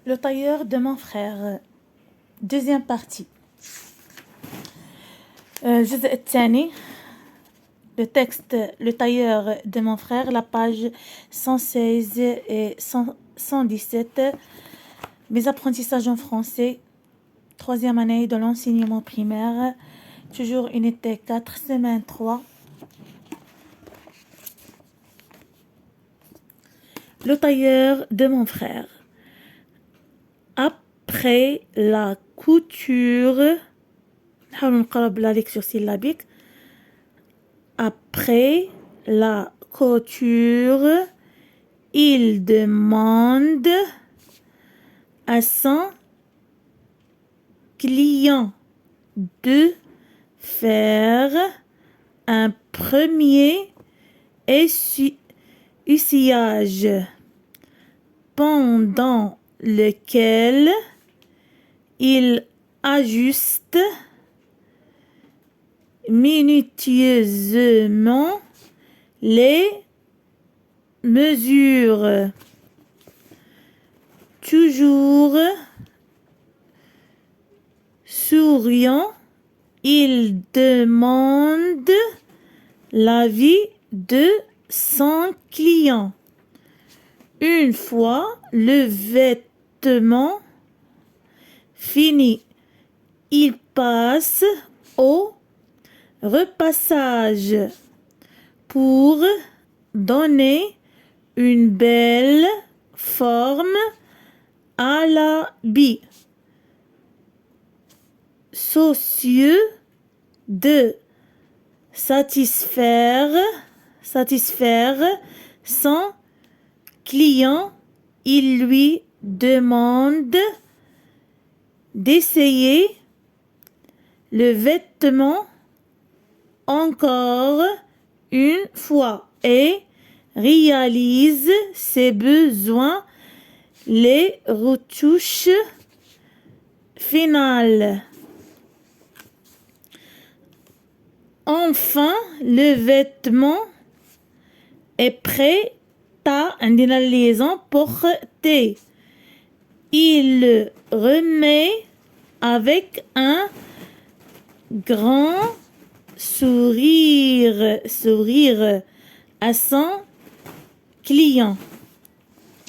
Le tailleur de mon frère. Deuxième partie. الجزء الثاني. Le texte Le tailleur de mon frère, la page 116 et 117. Mes apprentissages en français. Troisième année de l'enseignement primaire. Toujours unité 4, semaine 3. Le tailleur de mon frère. Après la couture, la lecture syllabique. Après la couture, il demande à son client de faire un premier essuyage pendant lequel il ajuste minutieusement les mesures. Toujours souriant, il demande l'avis de son client. Une fois le vêtement fini, il passe au repassage pour donner une belle forme à l'habit. Soucieux de satisfaire son client, il lui demande d'essayer le vêtement encore une fois et réalise ses besoins, les retouches finales. Enfin, le vêtement est prêt à عندنا liaison portée. Il le remet avec un grand sourire à son client.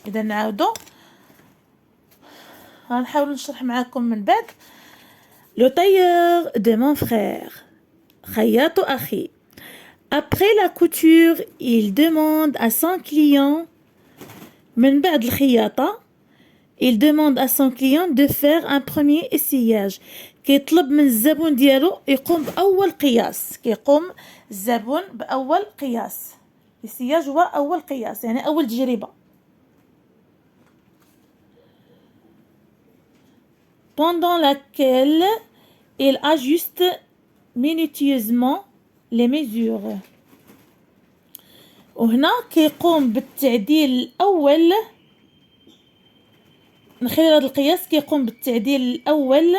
إذا نعاودو غنحاول نشرح معاكم من بعد. Le tailleur de mon frère. خياط أخي. Après la couture, il demande à son client من بعد الخياطة il demande à son client de faire un premier essayage. كيطلب من الزبون ديالو يقوم بأول قياس. كيقوم الزبون بأول قياس. essayage هو أول قياس يعني أول تجربة. pendant laquelle il ajuste minutieusement les mesures. وهنا كيقوم بالتعديل الأول من خلال هذا القياس. كيقوم بالتعديل الأول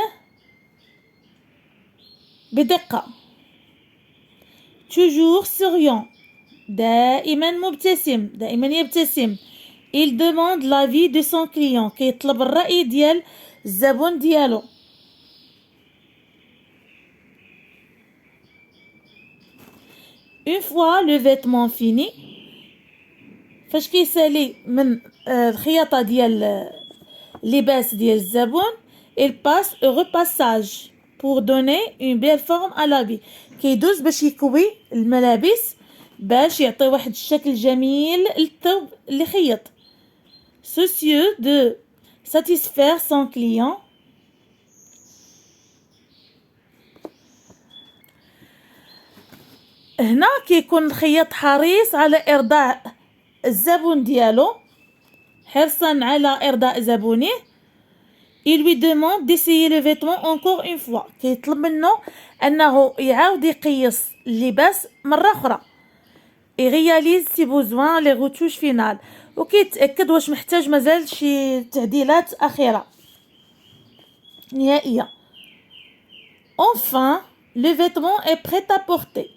بدقة. toujours souriant دائما مبتسم دائما يبتسم. il demande l'avis de son client. كيطلب الرأي ديال الزبون ديالو. une fois le vêtement fini فاش كيسالي من الخياطة ديال اللباس ديال الزبون il passe au repassage pour donner une belle forme à l'habit. كيدوز باش يكوي الملابس باش يعطي واحد الشكل جميل للثوب اللي خيط. soucieux de satisfaire son client. هنا كيكون الخياط حريص على إرضاء الزبون ديالو. حرصا على إرضاء زبونه. il lui demande d'essayer le vêtement encore une fois. كيطلب منه أنه يعاود يقيس اللباس مرة أخرى. il réalise ses besoins les retouches finales. وكيتأكد واش محتاج مازال شي تعديلات أخيرة نهائية. enfin le vêtement est prêt à porter.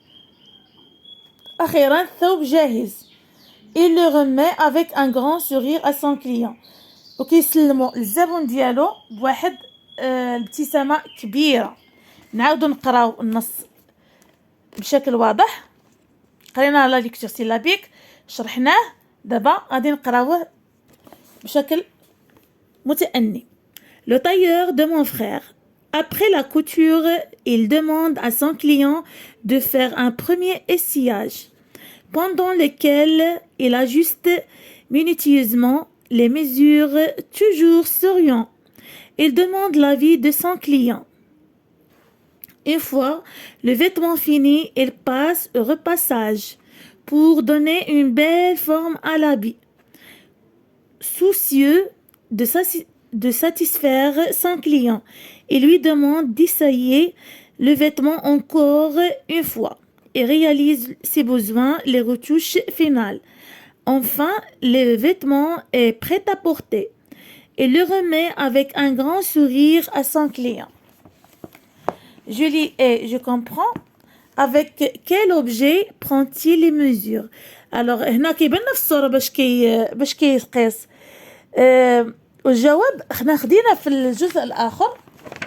أخيرا الثوب جاهز. il le remet avec un grand sourire à son client. وكيسلموا الزبون ديالو بواحد الابتسامة كبيرة. نعاودو نقراو النص بشكل واضح. قرينا لا ليكتور سيلابيك، شرحناه، دابا غادي نقراوه بشكل متأني. Le tailleur de mon frère. Après la couture, il demande à son client de faire un premier essayage, pendant lequel il ajuste minutieusement les mesures, toujours souriant. Il demande l'avis de son client. Une fois le vêtement fini, il passe au repassage pour donner une belle forme à l'habit. Soucieux de satisfaire son client, il lui demande d'essayer le vêtement encore une fois et réalise ses besoins, les retouches finales. Enfin, le vêtement est prêt à porter. Il le remet avec un grand sourire à son client. Je lis et je comprends. Avec quel objet prend-il les mesures? Alors هنا كيبان في الصورة باش كيقيس. والجواب احنا خدينا في الجزء الآخر،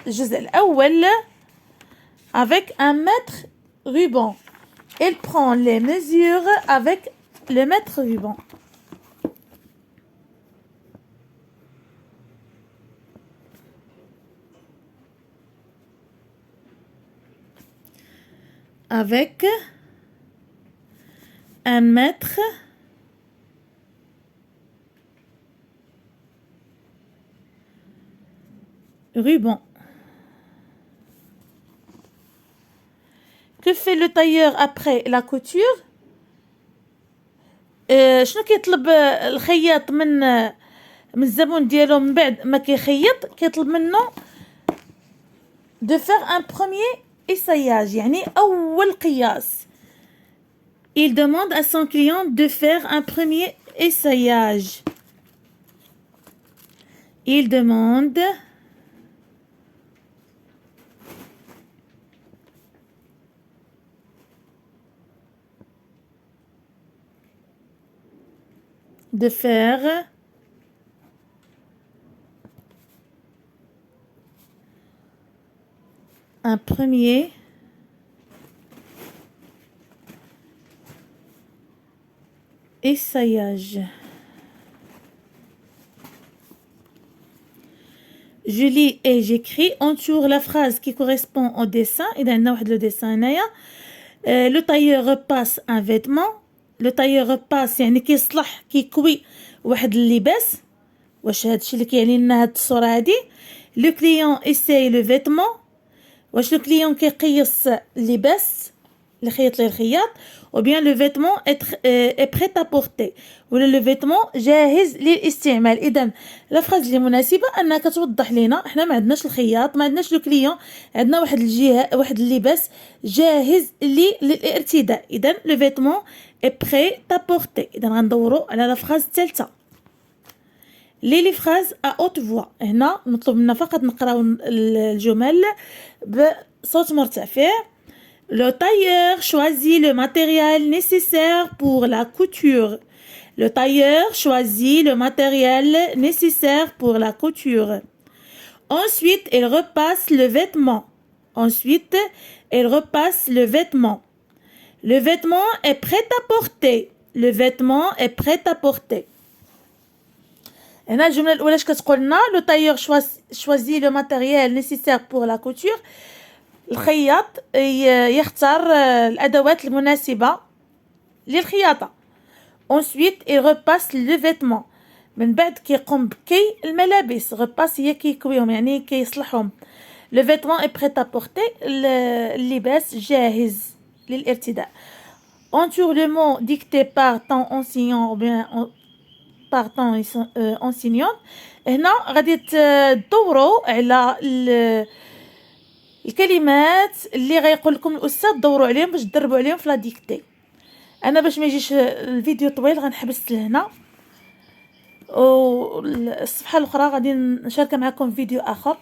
الجزء الأول. Avec un mètre ruban. Il prend les mesures avec le mètre ruban. Avec un mètre ruban. Que fait le tailleur après la couture? شنو كيطلب الخياط من الزبون ديالو من بعد ما كيخيط؟ كيطلب منه de faire un premier essayage، يعني أول قياس. Il demande à son client de faire un premier essayage. Il demande de faire un premier essayage. Je lis et j'écris. Entoure la phrase qui correspond au dessin. إذا عندنا واحد لو dessin هنايا. Le tailleur repasse un vêtement. Le tailleur repasse يعني كيصلح كيكوي واحد اللباس. واش هادشي اللي كيعني لنا هاد الصورة هادي؟ Le client essaye le vêtement. واش لو كليون كيقيس اللباس اللي خيط ليه الخياط، ou bien le vêtement est prêt à porter، ولا le vêtement جاهز للاستعمال. اذا لا فراز اللي مناسبه انها كتوضح لينا احنا ما عندناش الخياط، ما عندناش لو كليون، عندنا واحد الجهه، واحد اللباس جاهز للارتداء. اذا le vêtement est prêt à porter. اذا غندوروا على لا فراز الثالثه. لي فراز à haute voix. هنا نطلب منا فقط نقراو الجمل بصوت مرتفع. Le tailleur choisit le matériel nécessaire pour la couture. Le tailleur choisit le matériel nécessaire pour la couture. Ensuite, il repasse le vêtement. Ensuite, il repasse le vêtement. Le vêtement est prêt à porter. Le vêtement est prêt à porter. هنا الجملة الأولى اش كتقول لنا؟ لو تايور شوازي لو ماتيريال نيسيسير بور لا كوتور. الخياط يختار الأدوات المناسبة للخياطة. ensuite il repasse le vêtement. من بعد كيقوم بكي الملابس. repasse هي كيكويهم يعني كيصلحهم. le vêtement est prêt à porter. اللباس جاهز للارتداء. entoure le mot dicté par ton enseignant ou bien par ton enseignante. هنا غادي تدوروا على الكلمات اللي غيقول لكم الاستاذ، دوروا عليهم باش تدربوا عليهم في لا ديكتي. انا باش ما يجيش الفيديو طويل غنحبس لهنا، والصفحه الاخرى غادي نشارك معكم فيديو اخر.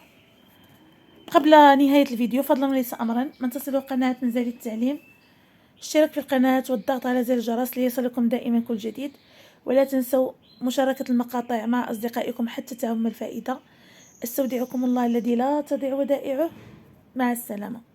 قبل نهايه الفيديو فضلا وليس امرا من تصلوا قناه منزل التعليم، اشتراك في القناه والضغط على زر الجرس ليصلكم دائما كل جديد، ولا تنسوا مشاركة المقاطع مع أصدقائكم حتى تعم الفائدة. استودعكم الله الذي لا تضيع ودائعه. مع السلامة.